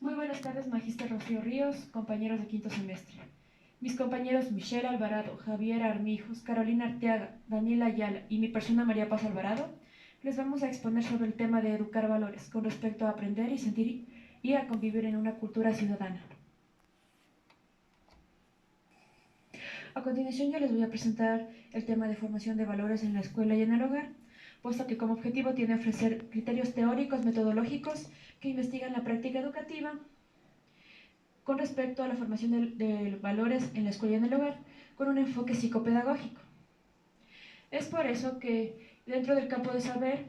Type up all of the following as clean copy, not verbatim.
Muy buenas tardes, Magíster Rocío Ríos, compañeros de quinto semestre. Mis compañeros Michelle Alvarado, Javier Armijos, Carolina Arteaga, Daniela Ayala y mi persona María Paz Alvarado les vamos a exponer sobre el tema de educar valores con respecto a aprender y sentir y a convivir en una cultura ciudadana. A continuación yo les voy a presentar el tema de formación de valores en la escuela y en el hogar, puesto que como objetivo tiene ofrecer criterios teóricos, metodológicos que investigan la práctica educativa con respecto a la formación de valores en la escuela y en el hogar, con un enfoque psicopedagógico. Es por eso que dentro del campo de saber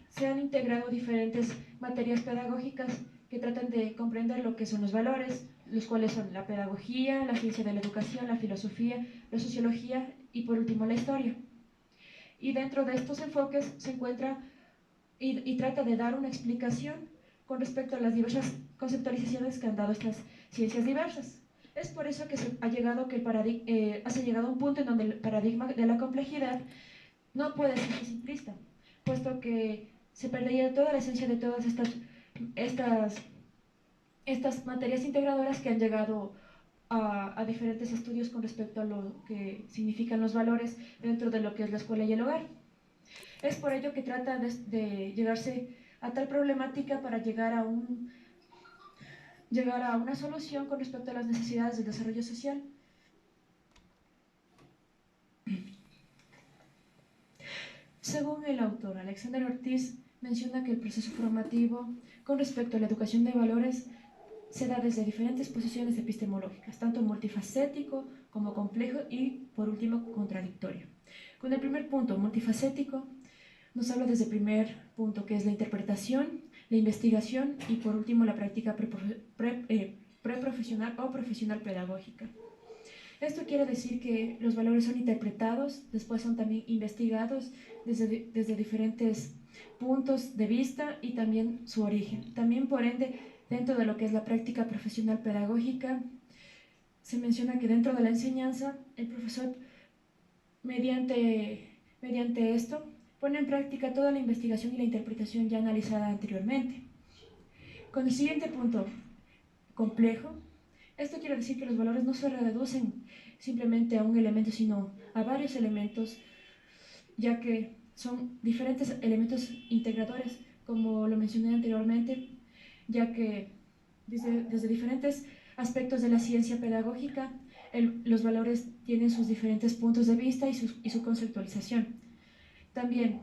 se han integrado diferentes materias pedagógicas que tratan de comprender lo que son los valores, los cuales son la pedagogía, la ciencia de la educación, la filosofía, la sociología y por último la historia. Y dentro de estos enfoques se encuentra y trata de dar una explicación con respecto a las diversas conceptualizaciones que han dado estas ciencias diversas. Es por eso que se ha llegado a un punto en donde el paradigma de la complejidad no puede ser simplista, puesto que se perdería toda la esencia de todas estas materias integradoras que han llegado a diferentes estudios con respecto a lo que significan los valores dentro de lo que es la escuela y el hogar. Es por ello que trata de llegarse a tal problemática para llegar a una solución con respecto a las necesidades del desarrollo social. Según el autor Alexander Ortiz, menciona que el proceso formativo con respecto a la educación de valores se da desde diferentes posiciones epistemológicas, tanto multifacético como complejo y, por último, contradictorio. Con el primer punto, multifacético, nos habla desde el primer punto, que es la interpretación, la investigación y, por último, la práctica preprofesional o profesional pedagógica. Esto quiere decir que los valores son interpretados, después son también investigados desde diferentes puntos de vista y también su origen. También, por ende, dentro de lo que es la práctica profesional pedagógica, se menciona que dentro de la enseñanza, el profesor, mediante esto, pone en práctica toda la investigación y la interpretación ya analizada anteriormente. Con el siguiente punto, complejo, esto quiere decir que los valores no se reducen simplemente a un elemento, sino a varios elementos, ya que son diferentes elementos integradores, como lo mencioné anteriormente, ya que desde diferentes aspectos de la ciencia pedagógica, los valores tienen sus diferentes puntos de vista y su conceptualización. También,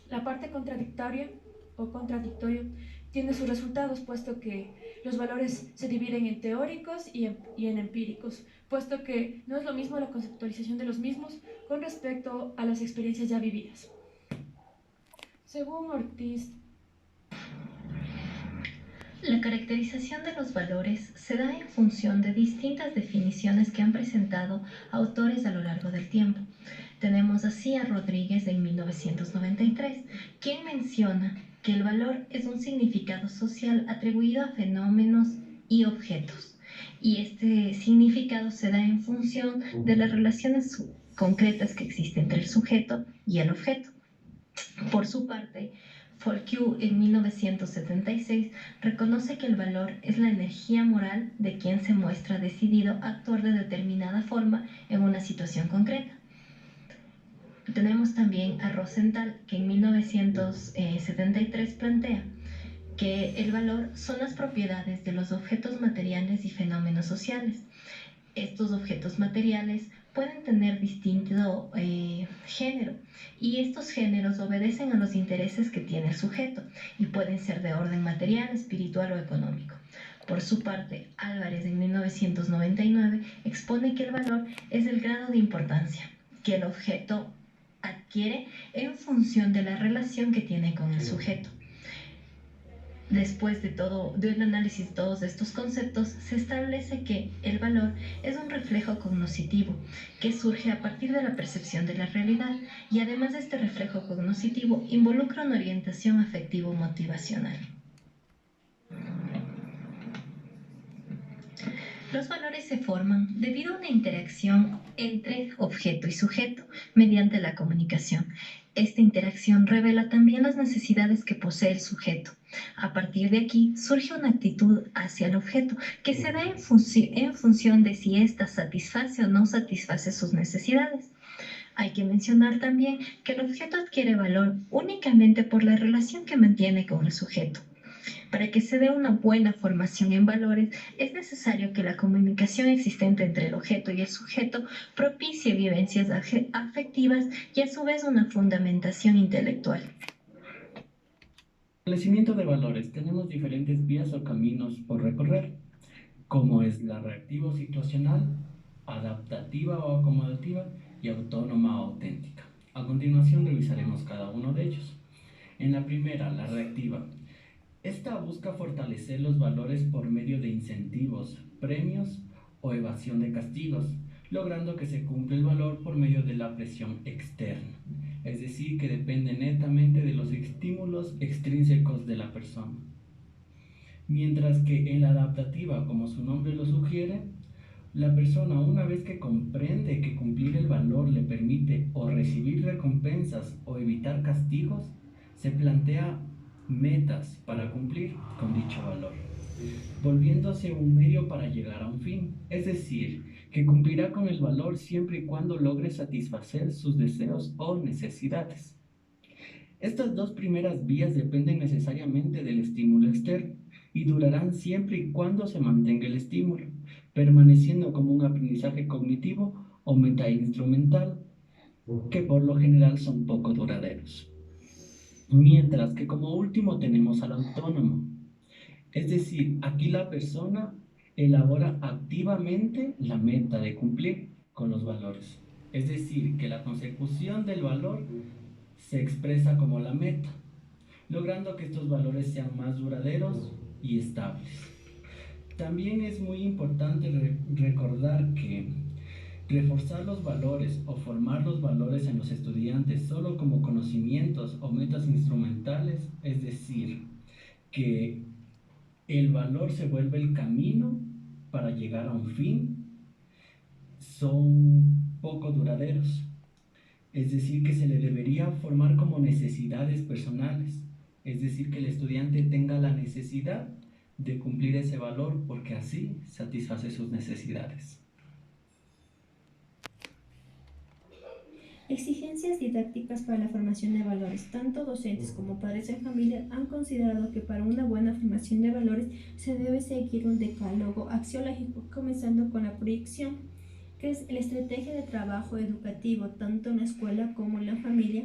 la parte contradictoria o contradictorio tiene sus resultados, puesto que los valores se dividen en teóricos y en empíricos, puesto que no es lo mismo la conceptualización de los mismos con respecto a las experiencias ya vividas. Según Ortiz, la caracterización de los valores se da en función de distintas definiciones que han presentado autores a lo largo del tiempo. Tenemos así a Rodríguez en 1993, quien menciona que el valor es un significado social atribuido a fenómenos y objetos, y este significado se da en función de las relaciones concretas que existen entre el sujeto y el objeto. Por su parte, Foucault en 1976 reconoce que el valor es la energía moral de quien se muestra decidido a actuar de determinada forma en una situación concreta. Tenemos también a Rosenthal, que en 1973 plantea que el valor son las propiedades de los objetos materiales y fenómenos sociales. Estos objetos materiales pueden tener distinto género, y estos géneros obedecen a los intereses que tiene el sujeto y pueden ser de orden material, espiritual o económico. Por su parte, Álvarez en 1999 expone que el valor es el grado de importancia que el objeto adquiere en función de la relación que tiene con el sujeto. Después del análisis de todos estos conceptos, se establece que el valor es un reflejo cognoscitivo que surge a partir de la percepción de la realidad, y además de este reflejo cognoscitivo involucra una orientación afectivo-motivacional. Los valores se forman debido a una interacción entre objeto y sujeto mediante la comunicación. Esta interacción revela también las necesidades que posee el sujeto. A partir de aquí surge una actitud hacia el objeto que se da en función de si ésta satisface o no satisface sus necesidades. Hay que mencionar también que el objeto adquiere valor únicamente por la relación que mantiene con el sujeto. Para que se dé una buena formación en valores, es necesario que la comunicación existente entre el objeto y el sujeto propicie vivencias afectivas y a su vez una fundamentación intelectual. Establecimiento de valores. Tenemos diferentes vías o caminos por recorrer, como es la reactiva o situacional, adaptativa o acomodativa y autónoma o auténtica. A continuación revisaremos cada uno de ellos. En la primera, la reactiva. Esta busca fortalecer los valores por medio de incentivos, premios o evasión de castigos, logrando que se cumpla el valor por medio de la presión externa, es decir, que depende netamente de los estímulos extrínsecos de la persona. Mientras que en la adaptativa, como su nombre lo sugiere, la persona, una vez que comprende que cumplir el valor le permite o recibir recompensas o evitar castigos, se plantea metas para cumplir con dicho valor, volviéndose un medio para llegar a un fin, es decir, que cumplirá con el valor siempre y cuando logre satisfacer sus deseos o necesidades. Estas dos primeras vías dependen necesariamente del estímulo externo y durarán siempre y cuando se mantenga el estímulo, permaneciendo como un aprendizaje cognitivo o metainstrumental, que por lo general son poco duraderos. Mientras que como último tenemos al autónomo, es decir, aquí la persona elabora activamente la meta de cumplir con los valores. Es decir, que la consecución del valor se expresa como la meta, logrando que estos valores sean más duraderos y estables. También es muy importante recordar que reforzar los valores o formar los valores en los estudiantes solo como conocimientos o metas instrumentales, es decir, que el valor se vuelve el camino para llegar a un fin, son poco duraderos. Es decir, que se le debería formar como necesidades personales. Es decir, que el estudiante tenga la necesidad de cumplir ese valor porque así satisface sus necesidades. Exigencias didácticas para la formación de valores. Tanto docentes como padres de familia han considerado que para una buena formación de valores se debe seguir un decálogo axiológico, comenzando con la proyección, que es la estrategia de trabajo educativo tanto en la escuela como en la familia,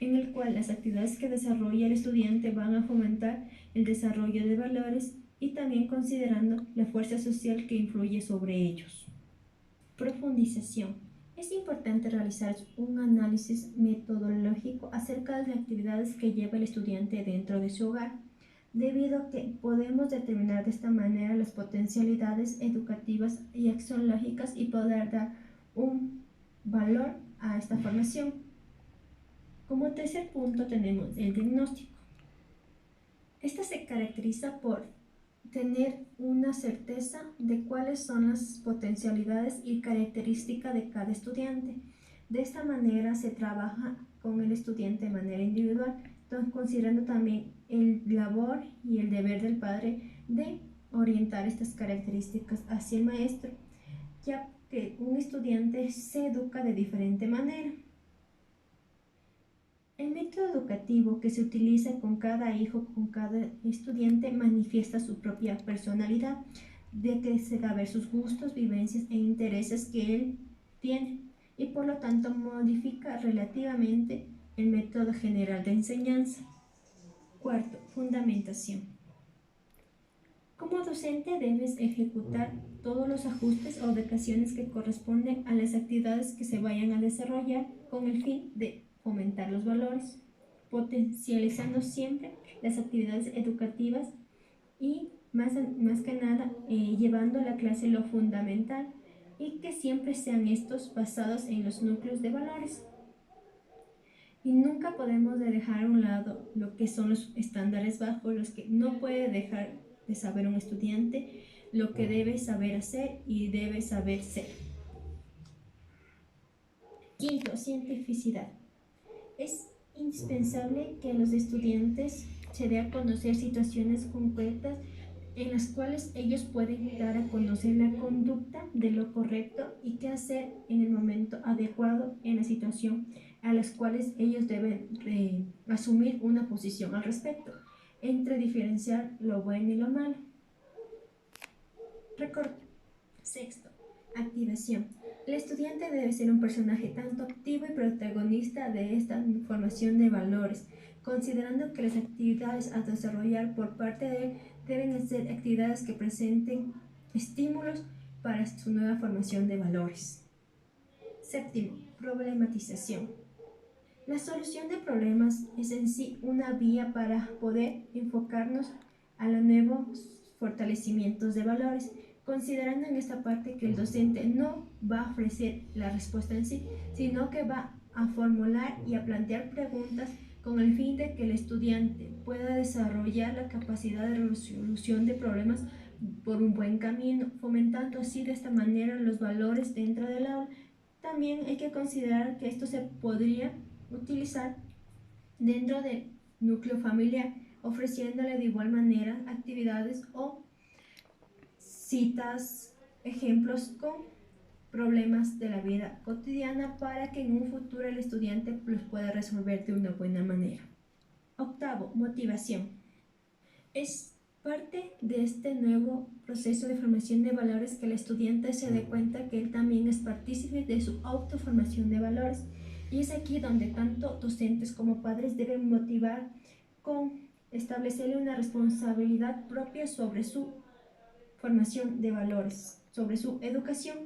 en el cual las actividades que desarrolla el estudiante van a fomentar el desarrollo de valores y también considerando la fuerza social que influye sobre ellos. Profundización. Es importante realizar un análisis metodológico acerca de las actividades que lleva el estudiante dentro de su hogar, debido a que podemos determinar de esta manera las potencialidades educativas y axiológicas y poder dar un valor a esta formación. Como tercer punto tenemos el diagnóstico. Esta se caracteriza por tener una certeza de cuáles son las potencialidades y características de cada estudiante. De esta manera se trabaja con el estudiante de manera individual, entonces considerando también el labor y el deber del padre de orientar estas características hacia el maestro, ya que un estudiante se educa de diferente manera. El método educativo que se utiliza con cada hijo, con cada estudiante, manifiesta su propia personalidad, de que se da a ver sus gustos, vivencias e intereses que él tiene y por lo tanto modifica relativamente el método general de enseñanza. Cuarto, fundamentación. Como docente debes ejecutar todos los ajustes o adecuaciones que corresponden a las actividades que se vayan a desarrollar con el fin de fomentar los valores, potencializando siempre las actividades educativas y más que nada llevando a la clase lo fundamental y que siempre sean estos basados en los núcleos de valores. Y nunca podemos dejar a un lado lo que son los estándares bajos, los que no puede dejar de saber un estudiante, lo que debe saber hacer y debe saber ser. Quinto, cientificidad. Es indispensable que a los estudiantes se dé a conocer situaciones concretas en las cuales ellos pueden dar a conocer la conducta de lo correcto y qué hacer en el momento adecuado en la situación a las cuales ellos deben asumir una posición al respecto, entre diferenciar lo bueno y lo malo. Sexto, activación. El estudiante debe ser un personaje tanto activo y protagonista de esta formación de valores, considerando que las actividades a desarrollar por parte de él deben ser actividades que presenten estímulos para su nueva formación de valores. Séptimo, problematización. La solución de problemas es en sí una vía para poder enfocarnos a los nuevos fortalecimientos de valores, considerando en esta parte que el docente no va a ofrecer la respuesta en sí, sino que va a formular y a plantear preguntas con el fin de que el estudiante pueda desarrollar la capacidad de resolución de problemas por un buen camino, fomentando así de esta manera los valores dentro del aula. También hay que considerar que esto se podría utilizar dentro del núcleo familiar, ofreciéndole de igual manera actividades o citas, ejemplos con problemas de la vida cotidiana para que en un futuro el estudiante los pueda resolver de una buena manera. Octavo, motivación. Es parte de este nuevo proceso de formación de valores que el estudiante se dé cuenta que él también es partícipe de su autoformación de valores, y es aquí donde tanto docentes como padres deben motivar con establecerle una responsabilidad propia sobre su formación de valores, sobre su educación,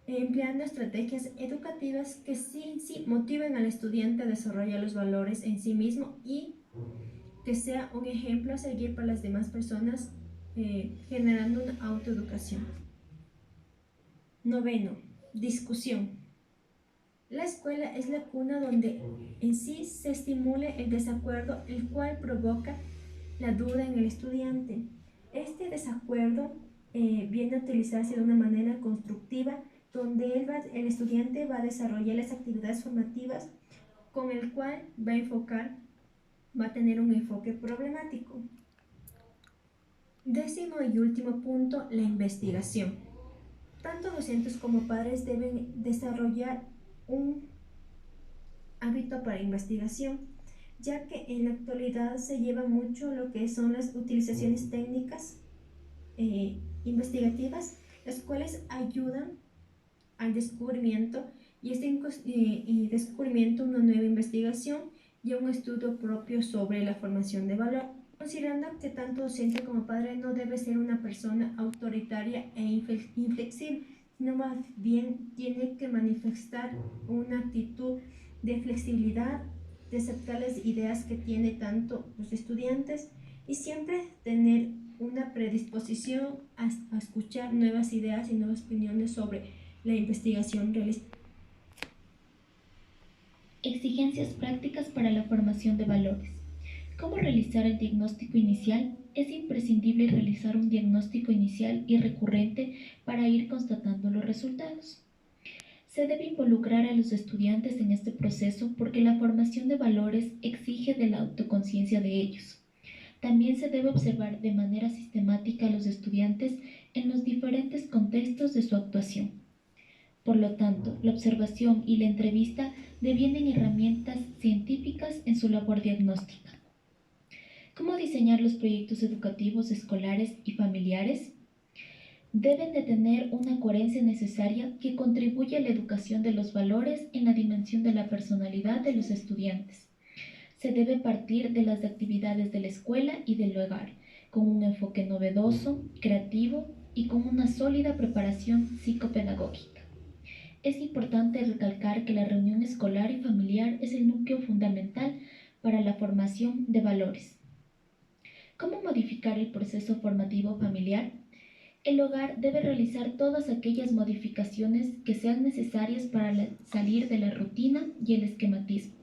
empleando estrategias educativas que sí motiven al estudiante a desarrollar los valores en sí mismo y que sea un ejemplo a seguir para las demás personas, generando una autoeducación. Noveno, discusión. La escuela es la cuna donde en sí se estimule el desacuerdo, el cual provoca la duda en el estudiante. Este desacuerdo viene a utilizarse de una manera constructiva, donde el estudiante va a desarrollar las actividades formativas con el cual va a tener un enfoque problemático. Décimo y último punto, la investigación. Tanto docentes como padres deben desarrollar un hábito para investigación, ya que en la actualidad se lleva mucho lo que son las utilizaciones técnicas investigativas, las cuales ayudan al descubrimiento y descubrimiento una nueva investigación y un estudio propio sobre la formación de valor, considerando que tanto docente como padre no debe ser una persona autoritaria e inflexible, sino más bien tiene que manifestar una actitud de flexibilidad, de aceptar las ideas que tiene tanto los estudiantes y siempre tener una predisposición a escuchar nuevas ideas y nuevas opiniones sobre la investigación realizada. Exigencias prácticas para la formación de valores. ¿Cómo realizar el diagnóstico inicial? Es imprescindible realizar un diagnóstico inicial y recurrente para ir constatando los resultados. Se debe involucrar a los estudiantes en este proceso porque la formación de valores exige de la autoconciencia de ellos. También se debe observar de manera sistemática a los estudiantes en los diferentes contextos de su actuación. Por lo tanto, la observación y la entrevista devienen herramientas científicas en su labor diagnóstica. ¿Cómo diseñar los proyectos educativos escolares y familiares? Deben de tener una coherencia necesaria que contribuya a la educación de los valores en la dimensión de la personalidad de los estudiantes. Se debe partir de las actividades de la escuela y del hogar, con un enfoque novedoso, creativo y con una sólida preparación psicopedagógica. Es importante recalcar que la reunión escolar y familiar es el núcleo fundamental para la formación de valores. ¿Cómo modificar el proceso formativo familiar? El hogar debe realizar todas aquellas modificaciones que sean necesarias para salir de la rutina y el esquematismo.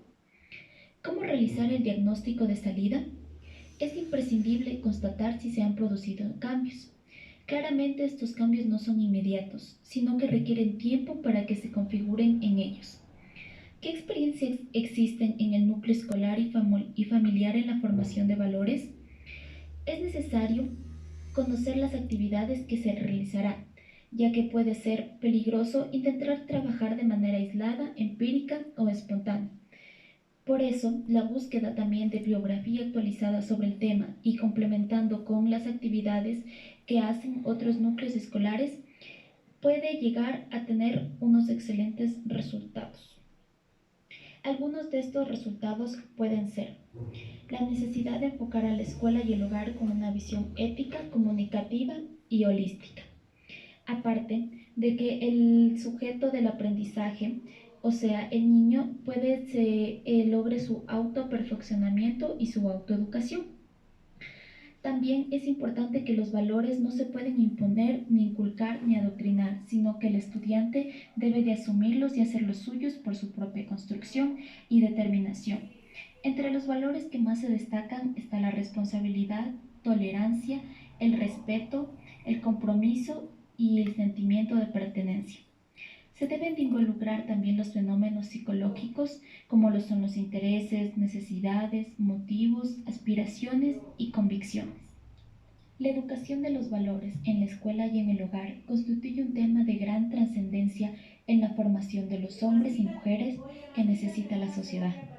¿Cómo realizar el diagnóstico de salida? Es imprescindible constatar si se han producido cambios. Claramente estos cambios no son inmediatos, sino que requieren tiempo para que se configuren en ellos. ¿Qué ¿Qué experiencias existen en el núcleo escolar y familiar en la formación de valores? Es necesario conocer las actividades que se realizarán, ya que puede ser peligroso intentar trabajar de manera aislada, empírica o espontánea. Por eso, la búsqueda también de bibliografía actualizada sobre el tema y complementando con las actividades que hacen otros núcleos escolares puede llegar a tener unos excelentes resultados. Algunos de estos resultados pueden ser la necesidad de enfocar a la escuela y el hogar con una visión ética, comunicativa y holística. Aparte de que el sujeto del aprendizaje, o sea, el niño, logre su autoperfeccionamiento y su autoeducación. También es importante que los valores no se pueden imponer, ni inculcar, ni adoctrinar, sino que el estudiante debe de asumirlos y hacerlos suyos por su propia construcción y determinación. Entre los valores que más se destacan está la responsabilidad, tolerancia, el respeto, el compromiso y el sentimiento de pertenencia. Se deben de involucrar también los fenómenos psicológicos como lo son los intereses, necesidades, motivos, aspiraciones y convicciones. La educación de los valores en la escuela y en el hogar constituye un tema de gran trascendencia en la formación de los hombres y mujeres que necesita la sociedad.